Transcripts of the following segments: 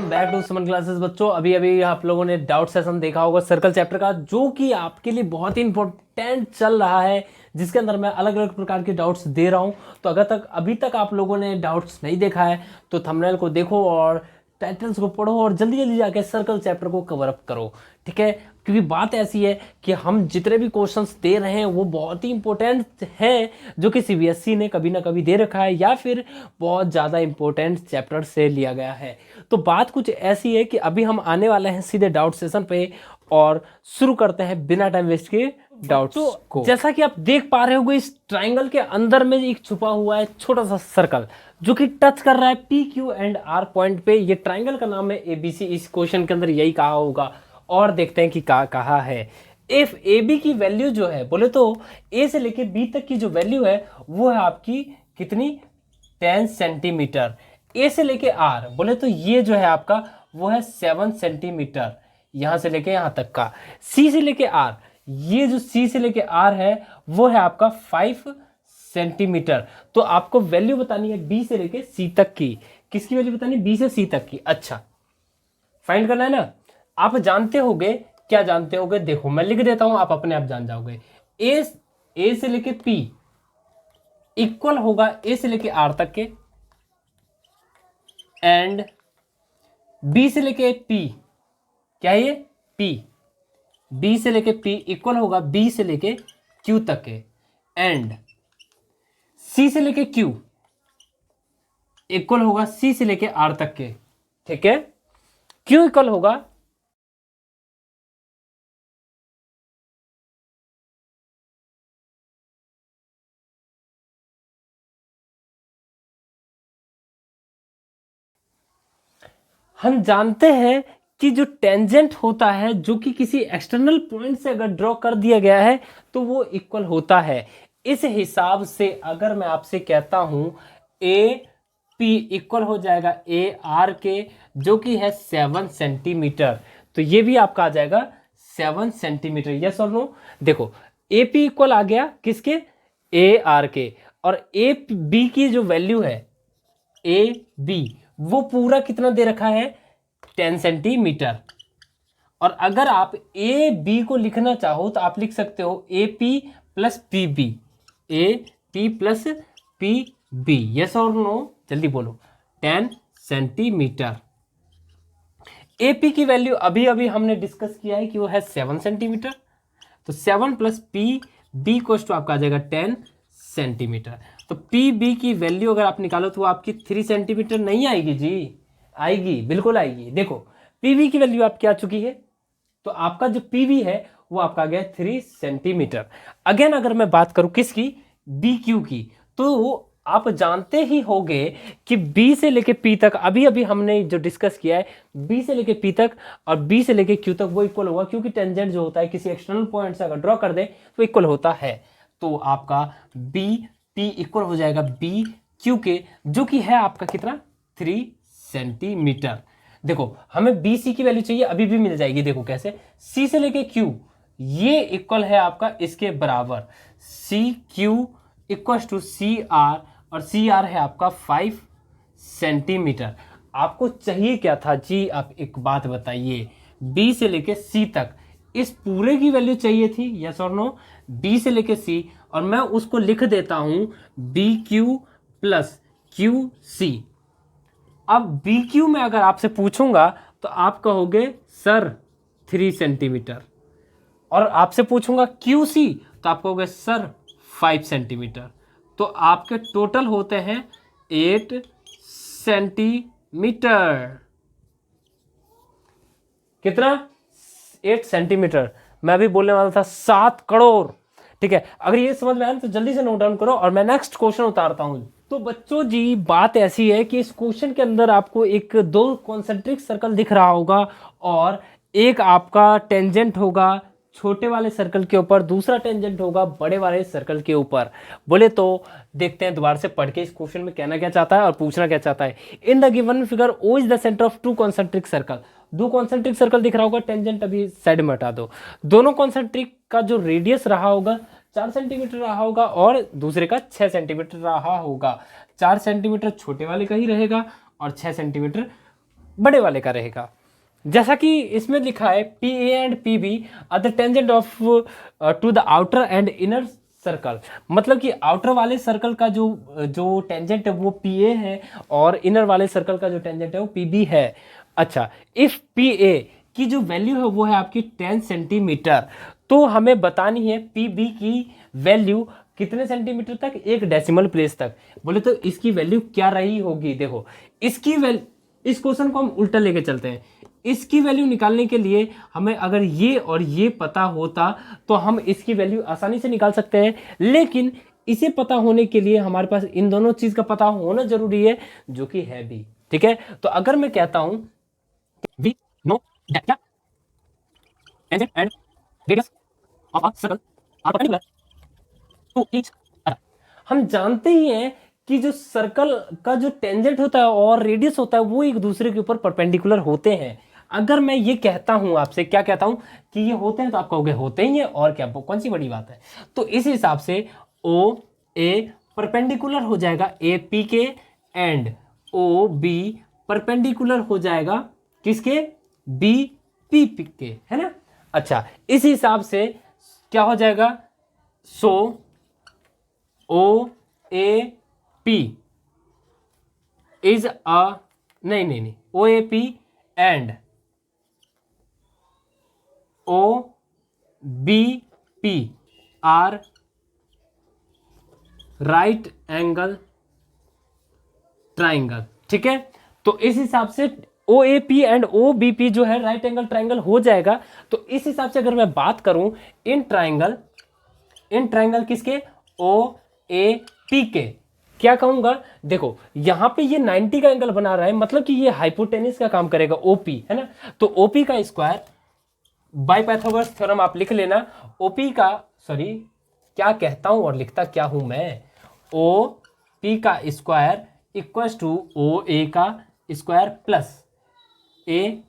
Welcome back to Saman classes. बच्चों अभी अभी आप लोगों ने डाउट सेशन देखा होगा सर्कल चैप्टर का, जो कि आपके लिए बहुत ही इंपॉर्टेंट चल रहा है, जिसके अंदर मैं अलग अलग प्रकार के डाउट्स दे रहा हूं। तो अभी तक आप लोगों ने डाउट्स नहीं देखा है तो थंबनेल को देखो और टाइटल्स को पढ़ो और जल्दी जल्दी जाके सर्कल चैप्टर को कवर अप करो, ठीक है। क्योंकि बात ऐसी है कि हम जितने भी क्वेश्चंस दे रहे हैं वो बहुत ही इंपॉर्टेंट हैं, जो कि सीबीएसई ने कभी ना कभी दे रखा है या फिर बहुत ज़्यादा इंपॉर्टेंट चैप्टर से लिया गया है। तो बात कुछ ऐसी है कि अभी हम आने वाले हैं सीधे डाउट सेशन पे और शुरू करते हैं बिना टाइम वेस्ट के डाउट्स को। जैसा कि आप देख पा रहे होगे, इस ट्राइंगल के अंदर में एक छुपा हुआ है छोटा सा सर्कल, जो कि टच कर रहा है P Q and R point पे। ये ट्राइंगल का नाम है एबीसी। इस क्वेश्चन के अंदर यही कहा होगा और देखते हैं कि कहा है। इफ ए बी की वैल्यू जो है, बोले तो ए से लेके बी तक की जो वैल्यू है वो है आपकी कितनी, 10 सेंटीमीटर। ए से लेके आर बोले तो ये जो है आपका वो है 7 सेंटीमीटर, यहां से लेके यहां तक का। सी से लेके आर, ये जो सी से लेके आर है वो है आपका 5 सेंटीमीटर। तो आपको वैल्यू बतानी है बी से लेके सी तक की। किसकी वैल्यू बतानी है? बी से सी तक की। अच्छा, फाइंड करना है ना। आप जानते होगे, क्या जानते होगे? देखो मैं लिख देता हूं, आप अपने आप जान जाओगे। ए से लेके पी इक्वल होगा ए से लेके आर तक के, एंड बी से लेके पी, क्या है ये? पी। बी से लेके पी इक्वल होगा बी से लेके क्यू तक के, एंड सी से लेके क्यू इक्वल होगा सी से लेके आर तक के, ठीक है। क्यू इक्वल होगा हम जानते हैं कि जो टेंजेंट होता है, जो कि किसी एक्सटर्नल पॉइंट से अगर ड्रॉ कर दिया गया है तो वो इक्वल होता है। इस हिसाब से अगर मैं आपसे कहता हूं ए पी इक्वल हो जाएगा ए आर के, जो कि है 7 सेंटीमीटर, तो ये भी आपका आ जाएगा 7 सेंटीमीटर। यस और नो? देखो ए पी इक्वल आ गया किसके? ए आर के। और ए बी की जो वैल्यू है ए बी, वो पूरा कितना दे रखा है? 10 सेंटीमीटर। और अगर आप ए बी को लिखना चाहो तो आप लिख सकते हो A P plus P B, A P plus P B. Yes और नो? जल्दी बोलो। 10 सेंटीमीटर। ए पी की वैल्यू अभी अभी हमने डिस्कस किया है कि वो है 7 सेंटीमीटर, तो 7 प्लस पी बी कोस टू आपका आ जाएगा 10 सेंटीमीटर। तो पी बी की वैल्यू अगर आप निकालो तो वो आपकी 3 सेंटीमीटर नहीं आएगी जी, आएगी, बिल्कुल आएगी। देखो पी बी की वैल्यू आपकी आ चुकी है, तो आपका जो पी बी है वो आपका आ गया 3 सेंटीमीटर। अगेन अगर मैं बात करूं किसकी? बी क्यू की, तो आप जानते ही होंगे कि बी से लेके पी तक अभी अभी हमने जो डिस्कस किया है, बी से लेके पी तक और बी से लेके क्यू तक वो इक्वल होगा, क्योंकि टेंजेंट जो होता है किसी एक्सटर्नल पॉइंट से अगर ड्रॉ कर दे तो इक्वल होता है। तो आपका बी पी इक्वल हो जाएगा बी क्यू के, जो कि है आपका कितना? 3 सेंटीमीटर। देखो हमें बी सी की वैल्यू चाहिए, अभी भी मिल जाएगी। देखो कैसे? सी से लेके क्यू ये इक्वल है आपका इसके बराबर, C Q equal to C R, और सी आर है आपका 5 सेंटीमीटर। आपको चाहिए क्या था जी? आप एक बात बताइए, बी से लेके सी तक इस पूरे की वैल्यू चाहिए थी। यस और नो? बी से लेके सी, और मैं उसको लिख देता हूं B Q plus Q C. अब बी क्यू में अगर आपसे पूछूंगा तो आप कहोगे सर 3 सेंटीमीटर, और आपसे पूछूंगा क्यू सी तो आप कहोगे सर 5 सेंटीमीटर। तो आपके टोटल होते हैं 8 सेंटीमीटर। कितना? 8 सेंटीमीटर। मैं अभी बोलने वाला था 7 करोड़। ठीक है, अगर ये समझ में आया तो जल्दी से नोट डाउन करो और मैं नेक्स्ट क्वेश्चन उतारता हूं। तो बच्चों जी बात ऐसी है कि इस क्वेश्चन के अंदर आपको एक 2 कॉन्सेंट्रिक सर्कल दिख रहा होगा और एक आपका टेंजेंट होगा छोटे वाले सर्कल के ऊपर, दूसरा टेंजेंट होगा बड़े वाले सर्कल के ऊपर। बोले तो देखते हैं दोबारा से पढ़ के इस क्वेश्चन में कहना क्या चाहता है और पूछना क्या चाहता है। In the given figure O is the centre of 2 concentric circle. 2 concentric circle दिख रहा होगा, टेंजेंट अभी साइड में हटा दो। दोनों कॉन्सेंट्रिक का जो रेडियस रहा होगा 4 सेंटीमीटर रहा होगा और दूसरे का 6 सेंटीमीटर रहा होगा। 4 सेंटीमीटर छोटे वाले का ही रहेगा और 6 सेंटीमीटर बड़े वाले का रहेगा। जैसा कि इसमें लिखा है P A and P B are the tangent of to the outer and inner circle, मतलब कि आउटर वाले सर्कल का जो जो टेंजेंट है वो पी ए है और इनर वाले सर्कल का जो टेंजेंट है वो पी बी है। अच्छा, इफ पी ए की जो वैल्यू है वो है आपकी 10 सेंटीमीटर, तो हमें बतानी है पी बी की वैल्यू कितने सेंटीमीटर तक, एक डेसिमल प्लेस तक। बोले तो इसकी वैल्यू क्या रही होगी। देखो इसकी वैल्यू, इस क्वेश्चन को हम उल्टा लेके चलते हैं। इसकी वैल्यू निकालने के लिए हमें अगर ये और ये पता होता तो हम इसकी वैल्यू आसानी से निकाल सकते हैं, लेकिन इसे पता होने के लिए हमारे पास इन दोनों चीज का पता होना जरूरी है, जो कि है भी। ठीक है, तो अगर मैं कहता हूं वी नो दैट क्या tangent and radius of a circle are perpendicular to each other, हम जानते ही हैं कि जो सर्कल का जो टेंजेंट होता है और रेडियस होता है वो एक दूसरे के ऊपर परपेंडिकुलर होते हैं। अगर मैं ये कहता हूं आपसे, क्या कहता हूं कि ये होते हैं, तो आप कहोगे होते ही हैं और क्या, कौन सी बड़ी बात है। तो इस हिसाब से ओ ए परपेंडिकुलर हो जाएगा ए पी के एंड ओ बी परपेंडिकुलर हो जाएगा किसके, बी पी पी के, है ना। अच्छा, इस हिसाब से क्या हो जाएगा, सो ओ ए पी इज अ, नहीं, O A P and O B P are right angle triangle. ठीक है, तो इस हिसाब से O A P and O B P जो है राइट एंगल ट्राइंगल हो जाएगा। तो इस हिसाब से अगर मैं बात करूं इन ट्राइंगल किसके, ओ ए पी के, क्या कहूंगा, देखो यहां पे ये 90 का एंगल बना रहा है, मतलब कि ये हाइपोटेनिस का काम करेगा ओपी, है ना। तो ओपी का स्क्वायर बाय पाइथागोरस थ्योरम आप लिख लेना, ओपी का, सॉरी क्या कहता हूं और लिखता क्या हूं मैं, ओ पी का स्क्वायर इक्वल्स टू ओ ए का स्क्वायर प्लस ए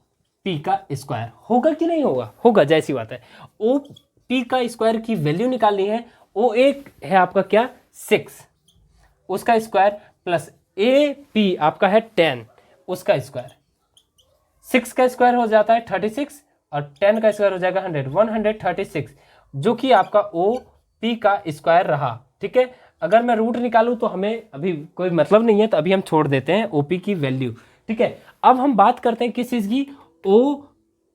पी का स्क्वायर। होगा कि नहीं होगा, होगा, जैसी बात है। ओ पी का स्क्वायर की वैल्यू निकालनी है, ओ ए है आपका क्या 6, उसका स्क्वायर प्लस ए पी आपका है 10, उसका स्क्वायर, 6 का स्क्वायर हो जाता है 36 और 10 का स्क्वायर हो जाएगा 136, जो कि आपका ओ पी का स्क्वायर रहा। ठीक है, अगर मैं रूट निकालूं तो हमें अभी कोई मतलब नहीं है, तो अभी हम छोड़ देते हैं ओपी की वैल्यू। ठीक है, अब हम बात करते हैं किस चीज की, ओ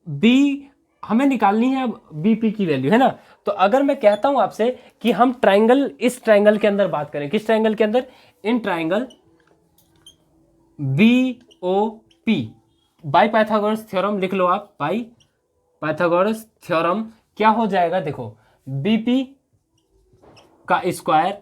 बी हमें निकालनी है अब बीपी की वैल्यू, है ना। तो अगर मैं कहता हूं आपसे कि हम ट्राइंगल, इस ट्राइंगल के अंदर बात करें, किस ट्राइंगल के अंदर, in triangle B O P, by Pythagoras theorem लिख लो आप, बाय पाइथागोरस थ्योरम क्या हो जाएगा, देखो बीपी का स्क्वायर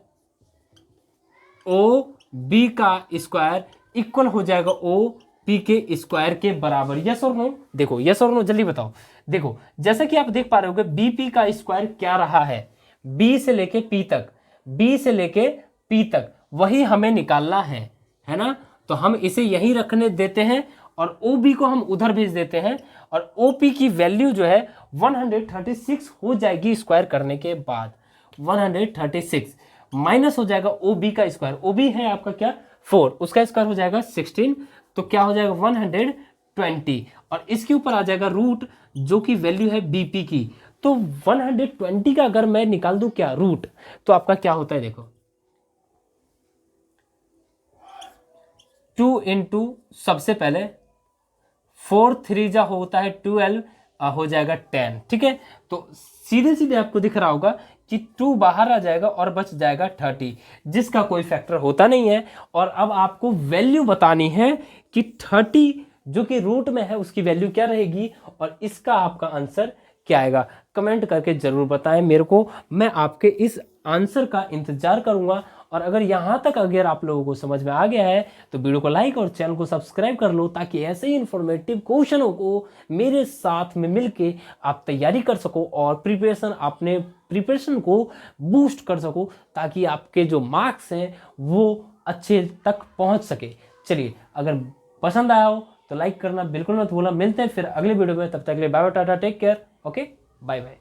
ओ बी का स्क्वायर इक्वल हो जाएगा ओ पी के स्क्वायर के बराबर। यस और नो, देखो यस और नो जल्दी बताओ। देखो जैसा कि आप देख पा रहे होगे बीपी का स्क्वायर क्या रहा है, बी से लेके पी तक, बी से लेके पी तक वही हमें निकालना है ना। तो हम इसे यहीं रखने देते हैं और ओ बी को हम उधर भेज देते हैं, और ओ पी की वैल्यू जो है 136 हो जाएगी स्क्वायर करने के बाद। 136 माइनस हो जाएगा ओ बी का स्क्वायर, ओ बी है आपका क्या 4, उसका स्क्वायर हो जाएगा 16, तो क्या हो जाएगा 120, और इसके ऊपर आ जाएगा रूट जो कि वैल्यू है बीपी की। तो 120 का अगर मैं निकाल दूं क्या रूट, तो आपका क्या होता है, देखो 2 इंटू सबसे पहले 4 3 जा होता है 12, हो जाएगा 10। ठीक है, तो सीधे सीधे आपको दिख रहा होगा कि 2 बाहर आ जाएगा और बच जाएगा 30, जिसका कोई फैक्टर होता नहीं है। और अब आपको वैल्यू बतानी है कि 30 जो कि रूट में है उसकी वैल्यू क्या रहेगी, और इसका आपका आंसर क्या आएगा। कमेंट करके जरूर बताएं मेरे को, मैं आपके इस आंसर का इंतजार करूंगा। और अगर यहां तक अगर आप लोगों को समझ में आ गया है तो वीडियो को लाइक और चैनल को सब्सक्राइब कर लो, ताकि ऐसे ही इंफॉर्मेटिव क्वेश्चनों को मेरे साथ में मिलके आप तैयारी कर सको और प्रिपरेशन को बूस्ट कर सको, ताकि आपके जो मार्क्स हैं वो अच्छे तक पहुंच सके। चलिए, अगर पसंद आया हो तो लाइक करना बिल्कुल मत भूलना। मिलते हैं फिर अगले वीडियो में, तब तक के लिए bye bye, tata, take care, okay, bye bye.